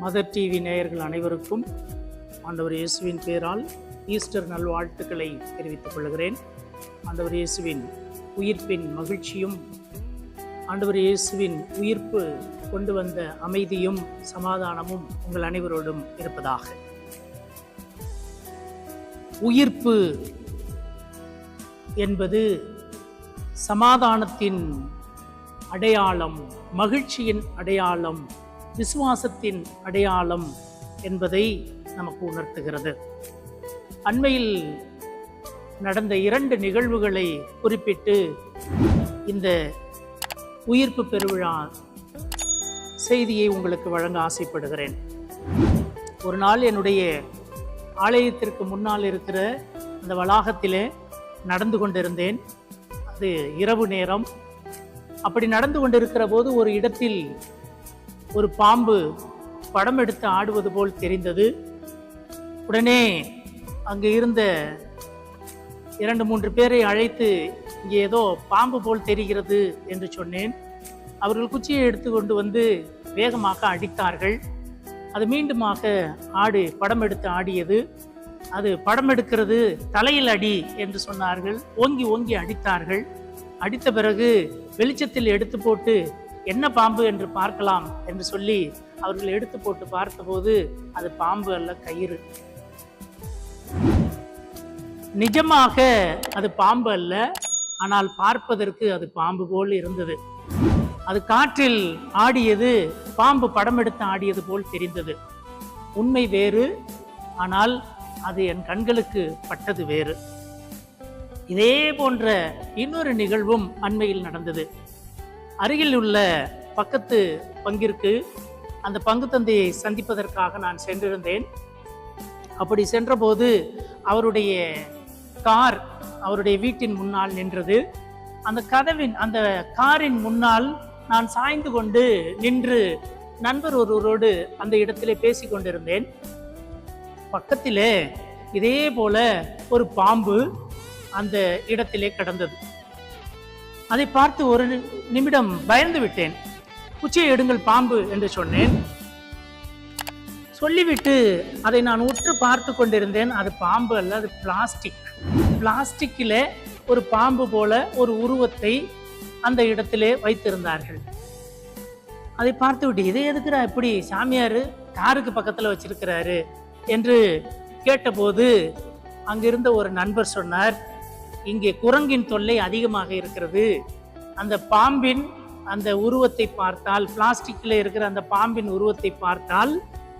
Mother TV நேயர்கள் அனைவருக்கும் ஆண்டவர் இயேசுவின் பேரால் ஈஸ்டர் நல்வாழ்த்துக்களை தெரிவித்துக் கொள்கிறேன். ஆண்டவர் இயேசுவின் உயிர்ப்பின் மகிழ்ச்சியும் ஆண்டவர் இயேசுவின் உயிர்ப்பு கொண்டு வந்த அமைதியும் சமாதானமும் உங்கள் அனைவரோடும் இருப்பதாக. உயிர்ப்பு என்பது சமாதானத்தின் அடையாளம், மகிழ்ச்சியின் அடையாளம், விசுவாசத்தின் அடையாளம் என்பதை நமக்கு உணர்த்துகிறது. அண்மையில் நடந்த 2 நிகழ்வுகளை குறிப்பிட்டு இந்த உயிர்ப்பு பெருவிழா செய்தியை உங்களுக்கு வழங்க ஆசைப்படுகிறேன். ஒரு நாள் என்னுடைய ஆலயத்திற்கு முன்னால் இருக்கிற அந்த வளாகத்திலே நடந்து கொண்டிருந்தேன். அது இரவு நேரம். அப்படி நடந்து கொண்டிருக்கிற போது ஒரு இடத்தில் ஒரு பாம்பு படம் எடுத்து ஆடுவது போல் தெரிந்தது. உடனே அங்கு இருந்த 2-3 பேரை அழைத்து, இங்கே ஏதோ பாம்பு போல் தெரிகிறது என்று சொன்னேன். அவர்கள் குச்சியை எடுத்துக்கொண்டு வந்து வேகமாக அடித்தார்கள். அது மீண்டுமாக படம் எடுத்து ஆடியது. அது படம் எடுக்கிறது, தலையில் அடி என்று சொன்னார்கள். ஓங்கி ஓங்கி அடித்தார்கள். அடித்த பிறகு வெளிச்சத்தில் எடுத்து போட்டு என்ன பாம்பு என்று பார்க்கலாம் என்று சொல்லி அவர்கள் எடுத்து போட்டு பார்த்தபோது அது பாம்பு அல்ல, கயிறு. நிஜமாக அது பாம்பு அல்ல, ஆனால் பார்ப்பதற்கு அது பாம்பு போல் இருந்தது. அது காற்றில் ஆடியது, பாம்பு படம் எடுத்து ஆடியது போல் தெரிந்தது. உண்மை வேறு, ஆனால் அது என் கண்களுக்கு பட்டது வேறு. இதே போன்ற இன்னொரு நிகழ்வும் அண்மையில் நடந்தது. அருகில் உள்ள பக்கத்து பங்கிற்கு அந்த பங்கு தந்தையை சந்திப்பதற்காக நான் சென்றிருந்தேன். அப்படி சென்றபோது அவருடைய கார் அவருடைய வீட்டின் முன்னால் நின்றது. அந்த காரின் முன்னால் நான் சாய்ந்து கொண்டு நின்று நண்பர் ஒருவரோடு அந்த இடத்திலே பேசி கொண்டிருந்தேன். பக்கத்திலே இதே போல ஒரு பாம்பு அந்த இடத்திலே கிடந்தது. அதை பார்த்து ஒரு நிமிடம் பயந்து விட்டேன். குச்சியை எடுங்கள், பாம்பு என்று சொன்னேன். சொல்லிவிட்டு அதை நான் உற்று பார்த்து கொண்டிருந்தேன். அது பாம்பு அல்ல, அது பிளாஸ்டிக்கில் ஒரு பாம்பு போல ஒரு உருவத்தை அந்த இடத்திலே வைத்திருந்தார்கள். அதை பார்த்து விட்டு, இதை எதுக்குறா இப்படி சாமியார் காருக்கு பக்கத்தில் வச்சிருக்கிறாரு என்று கேட்டபோது அங்கிருந்த ஒரு நண்பர் சொன்னார், இங்கே குரங்கின் தொல்லை அதிகமாக இருக்கிறது. அந்த பாம்பின் அந்த உருவத்தை பார்த்தால், பிளாஸ்டிக்கில் இருக்கிற அந்த பாம்பின் உருவத்தை பார்த்தால்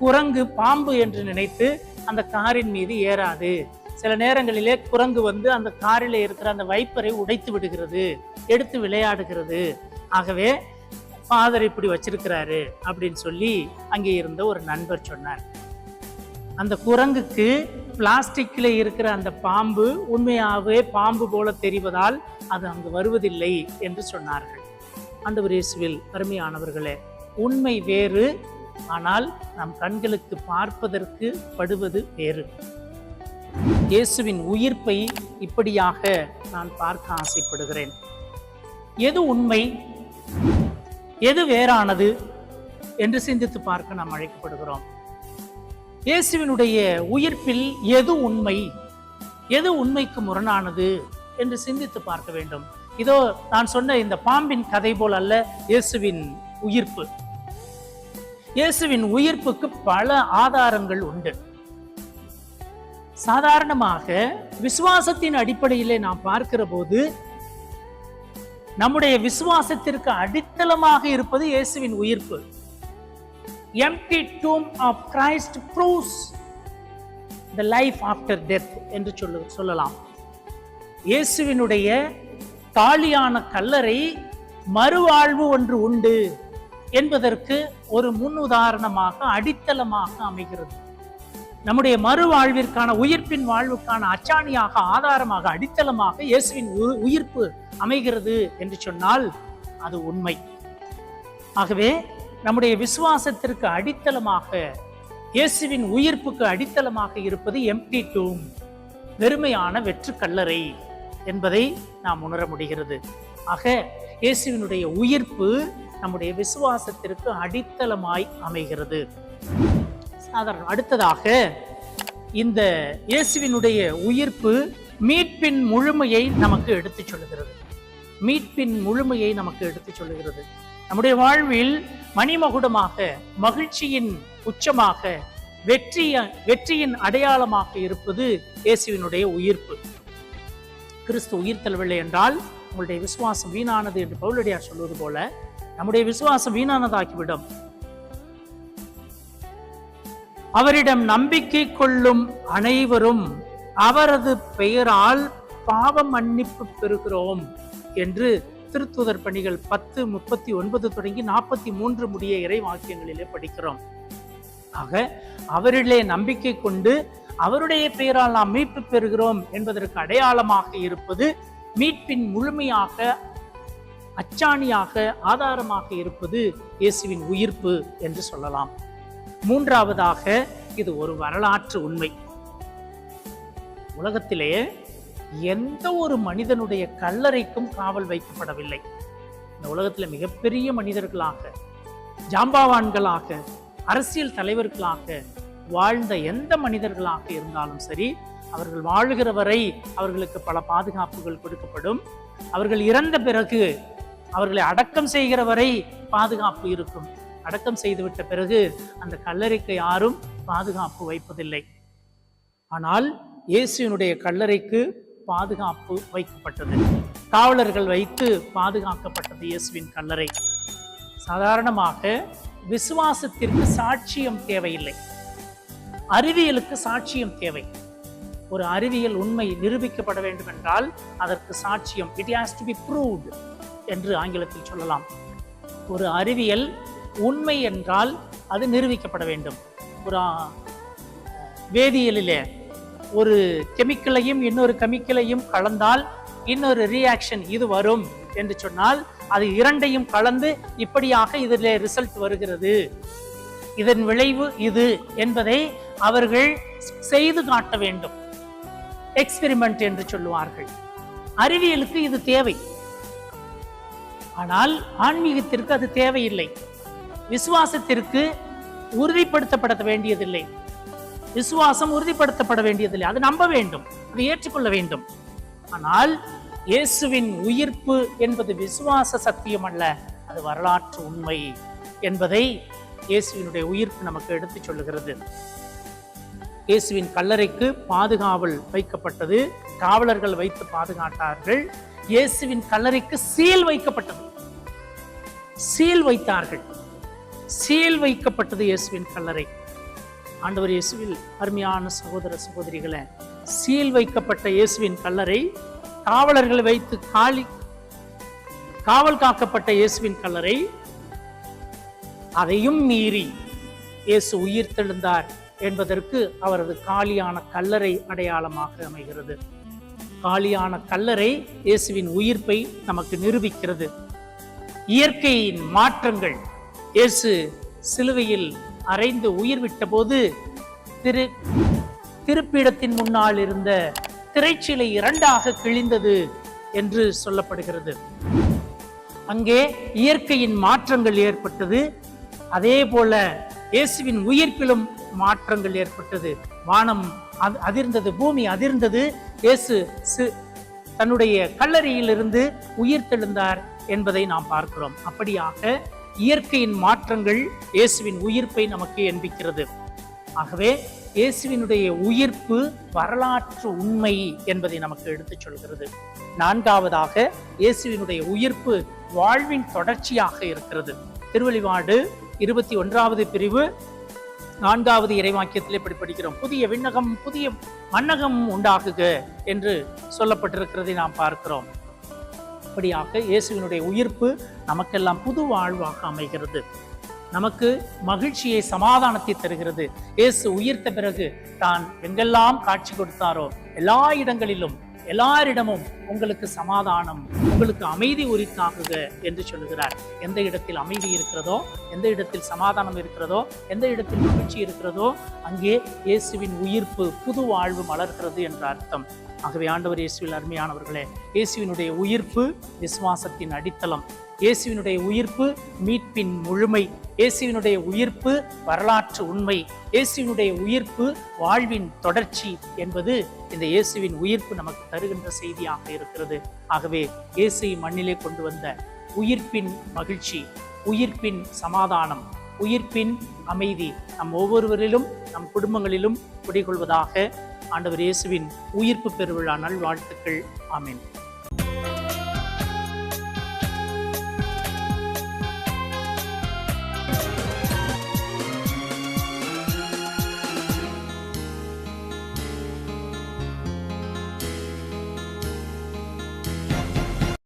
குரங்கு பாம்பு என்று நினைத்து அந்த காரின் மீது ஏறாது. சில நேரங்களிலே குரங்கு வந்து அந்த காரில் இருக்கிற அந்த வைப்பரை உடைத்து விடுகிறது, எடுத்து விளையாடுகிறது. ஆகவே ஃபாதர் இப்படி வச்சிருக்கிறாரு அப்படின்னு சொல்லி அங்கே இருந்த ஒரு நண்பர் சொன்னார். அந்த குரங்குக்கு பிளாஸ்டிக்கில் இருக்கிற அந்த பாம்பு உண்மையாகவே பாம்பு போல தெரிவதால் அது அங்கு வருவதில்லை என்று சொன்னார்கள். ஆண்டவர் இயேசுவில் அருமையானவர்களே, உண்மை வேறு, ஆனால் நம் கண்களுக்கு பார்ப்பதற்கு படுவது வேறு. இயேசுவின் உயிர்ப்பை இப்படியாக நான் பார்க்க ஆசைப்படுகிறேன். எது உண்மை, எது வேறானது என்று சிந்தித்து பார்க்க நாம் அழைக்கப்படுகிறோம். இயேசுவினுடைய உயிர்ப்பில் எது உண்மை, எது உண்மைக்கு முரணானது என்று சிந்தித்து பார்க்க வேண்டும். இதோ நான் சொன்ன இந்த பாம்பின் கதை போல் அல்ல இயேசுவின் உயிர்ப்பு. இயேசுவின் உயிர்ப்புக்கு பல ஆதாரங்கள் உண்டு. சாதாரணமாக விசுவாசத்தின் அடிப்படையிலே நாம் பார்க்கிற போது நம்முடைய விசுவாசத்திற்கு அடித்தளமாக இருப்பது இயேசுவின் உயிர்ப்பு. Empty tomb of Christ proves the life after death என்று சொல்லலாம். இயேசுவினுடைய காலியான கல்லறை மறுவாழ்வு ஒன்று உண்டு என்பதற்கு ஒரு முன் உதாரணமாக, அடித்தளமாக அமைகிறது. நம்முடைய மறுவாழ்விற்கான, உயிர்ப்பின் வாழ்வுக்கான அச்சாணியாக, ஆதாரமாக, அடித்தளமாக இயேசுவின் உயிர்ப்பு அமைகிறது என்று சொன்னால் அது உண்மை. ஆகவே நம்முடைய விசுவாசத்திற்கு அடித்தளமாக, இயேசுவின் உயிர்ப்புக்கு அடித்தளமாக இருப்பது எம்ப்டி டூம், வெறுமையான வெற்று கல்லறை என்பதை நாம் உணர முடிகிறது. ஆக இயேசுவினுடைய உயிர்ப்பு நம்முடைய விசுவாசத்திற்கு அடித்தளமாய் அமைகிறது. சாதாரண. அடுத்ததாக இந்த இயேசுவினுடைய உயிர்ப்பு மீட்பின் முழுமையை நமக்கு எடுத்துச் சொல்லுகிறது. மீட்பின் முழுமையை நமக்கு எடுத்துச் சொல்லுகிறது. நம்முடைய வாழ்வில் மணிமகுடமாக, மகிழ்ச்சியின் உச்சமாக, வெற்றியின் அடையாளமாக இருப்பது இயேசுவினுடைய உயிர்ப்பு. கிறிஸ்து உயிர் தள்ளவில்லை என்றால் உங்களுடைய விசுவாசம் வீணானது என்று பவுலடியார் சொல்வது போல நம்முடைய விசுவாசம் வீணானதாகிவிடும். அவரிடம் நம்பிக்கை கொள்ளும் அனைவரும் அவரது பெயரால் பாவ மன்னிப்பு பெறுகிறோம் என்று திருத்தூதர் பணிகள் 10:39 தொடங்கி 43 முடிய இறை வாக்கியங்களிலே படிக்கிறோம். ஆக அவரிலே நம்பிக்கை கொண்டு அவருடைய பெயரால் நாம் மீட்பு பெறுகிறோம் என்பதற்கு அடையாளமாக இருப்பது, மீட்பின் முழுமையாக அச்சாணியாக ஆதாரமாக இருப்பது இயேசுவின் உயிர்ப்பு என்று சொல்லலாம். மூன்றாவதாக, இது ஒரு வரலாற்று உண்மை. உலகத்திலே எந்த ஒரு மனிதனுடைய கல்லறைக்கும் காவல் வைக்கப்படவில்லை. இந்த உலகத்தில் மிகப்பெரிய மனிதர்களாக, ஜாம்பவான்களாக, அரசியல் தலைவர்களாக வாழ்ந்த எந்த மனிதர்களாக இருந்தாலும் சரி, அவர்கள் வாழுகிற வரை அவர்களுக்கு பல பாதுகாப்புகள் கொடுக்கப்படும். அவர்கள் இறந்த பிறகு அவர்களை அடக்கம் செய்கிற வரை பாதுகாப்பு இருக்கும். அடக்கம் செய்துவிட்ட பிறகு அந்த கல்லறைக்கு யாரும் பாதுகாப்பு வைப்பதில்லை. ஆனால் இயேசுவினுடைய கல்லறைக்கு பாதுகாப்பு வைக்கப்பட்டது. காவலர்கள் வைத்து பாதுகாக்கப்பட்டது இயேசுவின் கல்லறை. சாதாரணமாக விசுவாசத்திற்கு சாட்சியம் தேவையில்லை, அறிவியலுக்கு சாட்சியம் தேவை. ஒரு அறிவியல் உண்மை நிரூபிக்கப்பட வேண்டும் என்றால் அதற்கு சாட்சியம், it has to be proved என்று ஆங்கிலத்தில் சொல்லலாம். ஒரு அறிவியல் உண்மை என்றால் அது நிரூபிக்கப்பட வேண்டும். ஒரு வேதியியலிலே ஒரு கெமிக்கலையும் இன்னொரு கெமிக்கலையும் கலந்தால் இன்னொரு ரியாக்ஷன் இது வரும் என்று சொன்னால், அது இரண்டையும் கலந்து இப்படியாக இதில் ரிசல்ட் வருகிறது, இதன் விளைவு இது என்பதை அவர்கள் செய்து காட்ட வேண்டும். எக்ஸ்பெரிமெண்ட் என்று சொல்லுவார்கள். அறிவியலுக்கு இது தேவை. ஆனால் ஆன்மீகத்திற்கு அது தேவையில்லை. விசுவாசத்திற்கு உறுதிப்படுத்தப்பட வேண்டியதில்லை. விசுவாசம் உறுதிப்படுத்தப்பட வேண்டியதில்லை. அது நம்ப வேண்டும், அதை ஏற்றுக்கொள்ள வேண்டும். ஆனால் இயேசுவின் உயிர்ப்பு என்பது விசுவாச சத்தியம் அல்ல, அது வரலாற்று உண்மை என்பதை இயேசுவினுடைய உயிர்ப்பு நமக்கு எடுத்துச் சொல்லுகிறது. இயேசுவின் கல்லறைக்கு பாதுகாவல் வைக்கப்பட்டது. காவலர்கள் வைத்து பாதுகாத்தார்கள். இயேசுவின் கல்லறைக்கு சீல் வைக்கப்பட்டது. சீல் வைத்தார்கள். சீல் வைக்கப்பட்டது இயேசுவின் கல்லறை. ஆண்டவர் இயேசுவில் அருமையான சகோதர சகோதரிகளே, சீல் வைக்கப்பட்ட இயேசுவின் கல்லறை, காவலர்கள் வைத்து காவல் காக்கப்பட்ட இயேசுவின் கல்லறை, அதையும் மீறி இயேசு உயிர் தெழுந்தார் என்பதற்கு அவரது காலியான கல்லறை அடையாளமாக அமைகிறது. காலியான கல்லறை இயேசுவின் உயிர்ப்பை நமக்கு நிரூபிக்கிறது. இயற்கையின் மாற்றங்கள், இயேசு சிலுவையில் அறைந்து உயிர் விட்ட போது திருப்பீடத்தின் முன்னால் இருந்த திரைச்சிலை இரண்டாக கிழிந்தது என்று சொல்லப்படுகிறது. அங்கே இயற்கையின் மாற்றங்கள் ஏற்பட்டது. அதே போல இயேசுவின் உயிர்ப்பிலும் மாற்றங்கள் ஏற்பட்டது. வானம் அதிர்ந்தது, பூமி அதிர்ந்தது. இயேசு தன்னுடைய கல்லறையிலிருந்து உயிர் தெழுந்தார் என்பதை நாம் பார்க்கிறோம். அப்படியாக இயற்கையின் மாற்றங்கள் இயேசுவின் உயிர்ப்பை நமக்கு எண்பிக்கிறது. ஆகவே இயேசுவினுடைய உயிர்ப்பு வரலாற்று உண்மை என்பதை நமக்கு எடுத்துச் சொல்கிறது. நான்காவதாக, இயேசுவினுடைய உயிர்ப்பு வாழ்வின் தொடர்ச்சியாக இருக்கிறது. திருவெளிப்பாடு 21வது பிரிவு 4வது இறைவாக்கியத்தில் இப்படி படிக்கிறோம். புதிய விண்ணகம் புதிய மண்ணகம் உண்டாகுக என்று சொல்லப்பட்டிருக்கிறதை நாம் பார்க்கிறோம். அப்படியாக இயேசுவினுடைய உயிர்ப்பு நமக்கெல்லாம் புது வாழ்வாக அமைகிறது. நமக்கு மகிழ்ச்சியை, சமாதானத்தை தருகிறது. இயேசு உயிர்த்த பிறகு தான் எங்கெல்லாம் காட்சி கொடுத்தாரோ எல்லா இடங்களிலும் எல்லாரிடமும் உங்களுக்கு சமாதானம், உங்களுக்கு அமைதி உரித்தாகுக என்று சொல்லுகிறார். எந்த இடத்தில் அமைதி இருக்கிறதோ, எந்த இடத்தில் சமாதானம் இருக்கிறதோ, எந்த இடத்தில் மகிழ்ச்சி இருக்கிறதோ அங்கே இயேசுவின் உயிர்ப்பு புது வாழ்வு மலர்கிறது என்ற அர்த்தம். ஆகவே ஆண்டவர் இயேசுவில் அருமையானவர்களே, இயேசுவினுடைய உயிர்ப்பு விசுவாசத்தின் அடித்தளம். இயேசுவினுடைய உயிர்ப்பு மீட்பின் முழுமை, இயேசுவினுடைய உயிர்ப்பு வரலாற்று உண்மை, இயேசுவினுடைய உயிர்ப்பு வாழ்வின் தொடர்ச்சி என்பது இந்த இயேசுவின் உயிர்ப்பு நமக்கு தருகின்ற செய்தியாக இருக்கிறது. ஆகவே இயேசு மண்ணிலே கொண்டு வந்த உயிர்ப்பின் மகிழ்ச்சி, உயிர்ப்பின் சமாதானம், உயிர்ப்பின் அமைதி நம் ஒவ்வொருவரிலும் நம் குடும்பங்களிலும் குடிகொள்வதாக. ஆண்டவர் இயேசுவின் உயிர்ப்பு பெருவிழா நல்வாழ்த்துக்கள். ஆமென்.